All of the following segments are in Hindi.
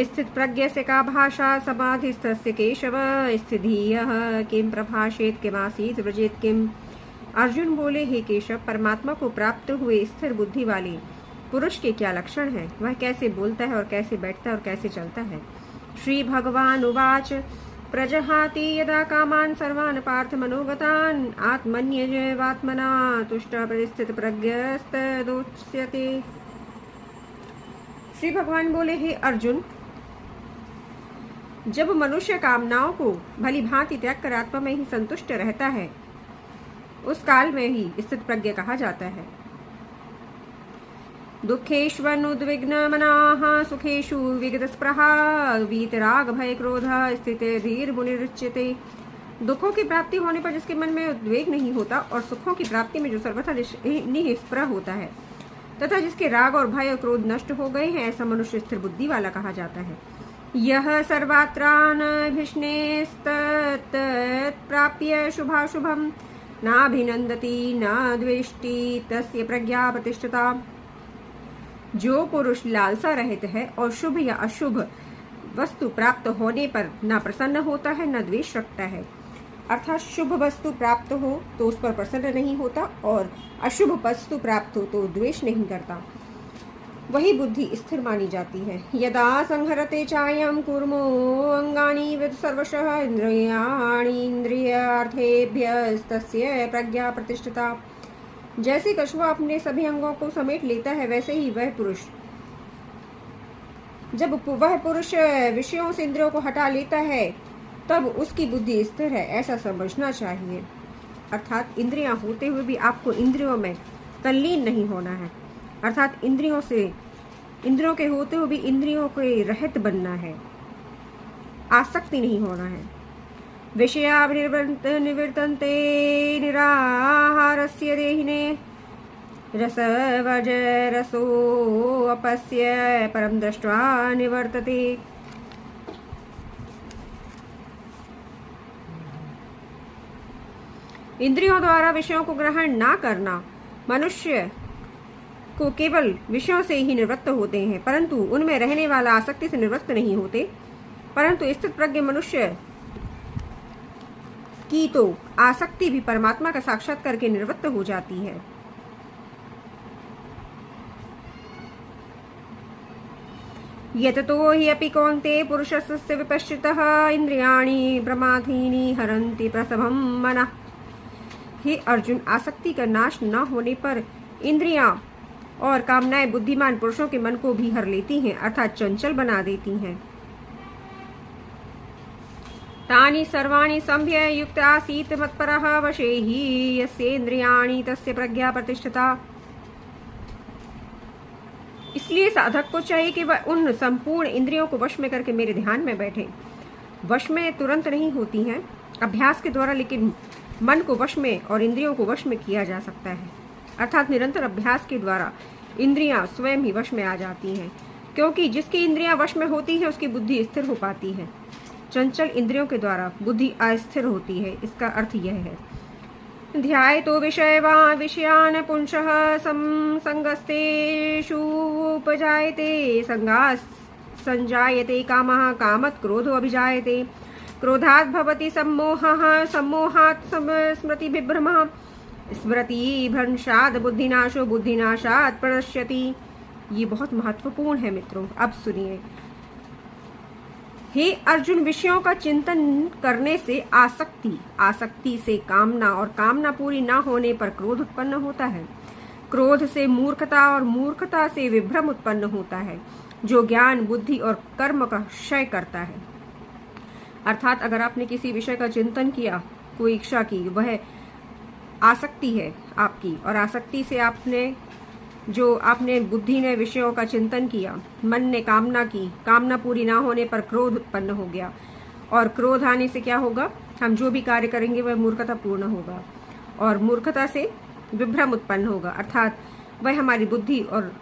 स्थित प्रज्ञ से का भाषा समाधिस्थस्य केशव स्थिधीयः किम प्रभाषेत किमासीत व्रजेत किम। अर्जुन बोले, हे केशव, परमात्मा को प्राप्त हुए स्थिर बुद्धि वाले पुरुष के क्या लक्षण हैं? वह कैसे बोलता है और कैसे बैठता है और कैसे चलता है? श्री भगवान उवाच प्रजहाति यदा कामान सर्वान् पार्थ मनोगतान् आत्मन्यवात्मना तुष्टः परिस्थित प्रज्ञस्तदोच्यते। श्री भगवान बोले, हे अर्जुन, जब मनुष्य कामनाओं को भली भांति त्याग कर आत्मा में ही संतुष्ट रहता है, उस काल में ही स्थित प्रज्ञ कहा जाता है। दुःखेष्वनुद्विग्नमनाः सुखेषु विगतस्पृहा वीतराग भय क्रोध स्थिते धीर मुनिरुच्यते। दुखों की प्राप्ति होने पर जिसके मन में उद्वेग नहीं होता और सुखों की प्राप्ति में जो सर्वथा निःस्पृह होता है तथा जिसके राग और भय और क्रोध नष्ट हो गए हैं, ऐसा मनुष्य स्थिर बुद्धि वाला कहा जाता है। यह सर्वात्रानभिष्णेस्तत्प्राप्य शुभाशुभम नाभिनंदति न द्वेष्टि तस्य प्रज्ञा प्रतिष्ठिता। जो पुरुष लालसा रहित है और शुभ या अशुभ वस्तु प्राप्त होने पर न प्रसन्न होता है न द्वेष रखता है, अर्थात शुभ वस्तु प्राप्त हो तो उस पर प्रसन्न नहीं होता और अशुभ वस्तु प्राप्त हो तो द्वेष नहीं करता, वही बुद्धि स्थिर मानी जाती है। यदा संहरते चायं कुर्मो अंगानि विद सर्वशः इंद्रियाणि इंद्रियार्थेभ्यस्तस्य प्रज्ञा प्रतिष्ठिता। जैसे कछुआ अपने सभी अंगों को समेट लेता है, वैसे ही जब वह पुरुष विषयों से इंद्रियों को हटा लेता है तब उसकी बुद्धि स्थिर है, ऐसा समझना चाहिए। अर्थात इंद्रियां होते हुए भी आपको इंद्रियों में तल्लीन नहीं होना है, अर्थात इंद्रियों के होते हुए भी इंद्रियों के रहित बनना है, आसक्ति नहीं होना है। विषया निवर्तन्ते निराहारस्य देहिने रसवज रसोऽपस्य परम दृष्ट्वा निवर्तते। इंद्रियों द्वारा विषयों को ग्रहण ना करना मनुष्य को केवल विषयों से ही निवृत्त होते हैं, परंतु उनमें रहने वाला आसक्ति से निवृत्त नहीं होते। परंतु स्थित प्रज्ञ मनुष्य की तो आसक्ति भी परमात्मा का साक्षात करके निवृत्त हो जाती है। यततो हि अपि कौन्ते पुरुषस्य विपश्चितः इंद्रियाणि प्रमाथीनि हरन्ति प्रसभं मनः। हे अर्जुन, आसक्ति का नाश न होने पर इंद्रियां और कामनाएं बुद्धिमान पुरुषों के मन को भी हर लेती हैं, अर्थात चंचल बना देती हैं। तानि सर्वाणि संभ्य युक्त आसीत् मत्परः वशे हि यस्येन्द्रियाणि तस्य प्रज्ञा प्रतिष्ठिता। इसलिए साधक को चाहिए कि वह उन संपूर्ण इंद्रियों को वश में करके मेरे ध्यान में बैठे। वश में तुरंत नहीं होती हैं, अभ्यास के द्वारा, लेकिन मन को वश में और इंद्रियों को वश में किया जा सकता है। अर्थात निरंतर अभ्यास के द्वारा इंद्रियां स्वयं ही वश में आ जाती हैं, क्योंकि जिसकी इंद्रियां वश में होती है उसकी बुद्धि स्थिर हो पाती है। चंचल इंद्रियों के द्वारा बुद्धि अस्थिर होती है। इसका अर्थ यह है, ध्यायतो विषयान् पुंसः संगस्तेषु उपजायते संजायते कामः कामत् क्रोधो अभिजायते क्रोधात् भवति सम्मोहः सम्मोहात् स्मृतिविभ्रमः स्मृतिभ्रंशात् बुद्धिनाशो बुद्धिनाशात् प्रणश्यति। ये बहुत महत्वपूर्ण है मित्रों। अब सुनिए, हे अर्जुन, विषयों का चिंतन करने से आसक्ति से कामना और कामना पूरी न होने पर क्रोध उत्पन्न होता है। क्रोध से मूर्खता और मूर्खता से विभ्रम उत्पन्न होता है, जो ज्ञान, बुद्धि और कर्म का क्षय करता है। अर्थात अगर आपने किसी विषय का चिंतन किया, कोई इच्छा की, वह आसक्ति है आपकी, और आसक्ति से आपने बुद्धि ने विषयों का चिंतन किया, मन ने कामना की, कामना पूरी ना होने पर क्रोध उत्पन्न हो गया, और क्रोध आने से क्या होगा, हम जो भी कार्य करेंगे वह मूर्खता पूर्ण होगा, और मूर्खता से विभ्रम उत्पन्न होगा, अर्थात वह हमारी बुद्धि और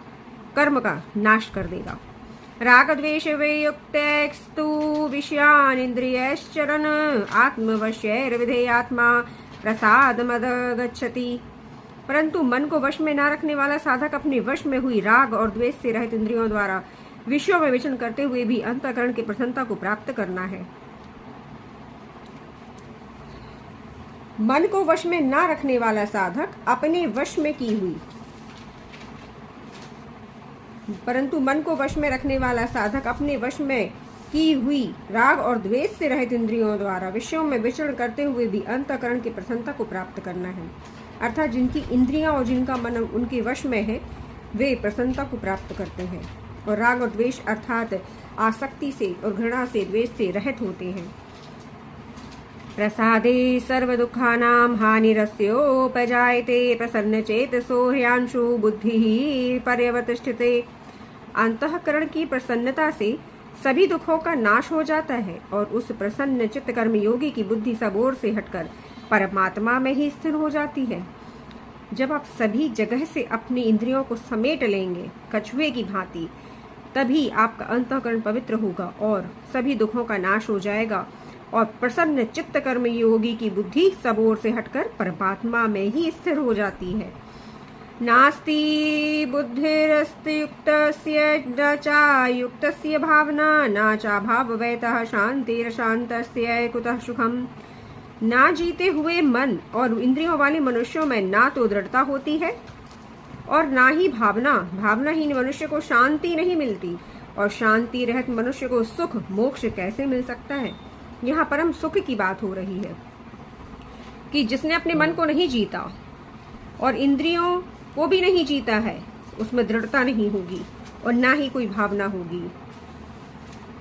कर्म का नाश कर देगा। राग द्वेष वियुक्तस्तु विषयान् इंद्रियश्चरन् आत्मवश्यैर्विधेयात्मा प्रसाद मद गच्छति। परंतु मन को वश में न रखने वाला साधक अपने वश में हुई राग और द्वेष से रहित इंद्रियों द्वारा विषयों में विचरण करते हुए भी अंतःकरण की प्रसन्नता को प्राप्त करना है। मन को वश में न रखने वाला साधक अपने वश में की हुई परंतु मन को वश में रखने वाला साधक अपने वश में की हुई राग और द्वेष से रहित इंद्रियों द्वारा विषयों में विचरण करते हुए भी अंतःकरण की प्रसन्नता को प्राप्त करना है। अर्थात जिनकी इंद्रियां और जिनका मन उनके वश में है वे प्रसन्नता को प्राप्त करते हैं और राग और द्वेष अर्थात आसक्ति से और घृणा से द्वेष से रहित होते हैं। प्रसादे सर्व दुखानां हानिरस्योपजायते प्रसन्न चेतसो ह्यांशु बुद्धि पर्यवतिष्ठते। अंतःकरण की प्रसन्नता से सभी दुखों का नाश हो जाता है और उस प्रसन्न चित्त कर्म योगी की बुद्धि सब ओर से हटकर परमात्मा में ही स्थिर हो जाती है। जब आप सभी जगह से अपनी इंद्रियों को समेट लेंगे कछुए की भांति, तभी आपका अंतःकरण पवित्र होगा और सभी दुखों का नाश हो जाएगा और प्रसन्न चित्त कर्म योगी की बुद्धि सब ओर से हटकर परमात्मा में ही स्थिर हो जाती है। नास्ति बुद्धिरस्ति युक्तस्य न चायुक्तस्य भावना न चाभाववैतः शांतिरशान्तस्य कुतः सुखम। ना जीते हुए मन और इंद्रियों वाले मनुष्यों में ना तो दृढ़ता होती है और ना ही भावनाहीन मनुष्य को शांति नहीं मिलती और शांति रहित मनुष्य को सुख मोक्ष कैसे मिल सकता है। यहाँ परम सुख की बात हो रही है कि जिसने अपने मन को नहीं जीता और इंद्रियों को भी नहीं जीता है उसमें दृढ़ता नहीं होगी और ना ही कोई भावना होगी।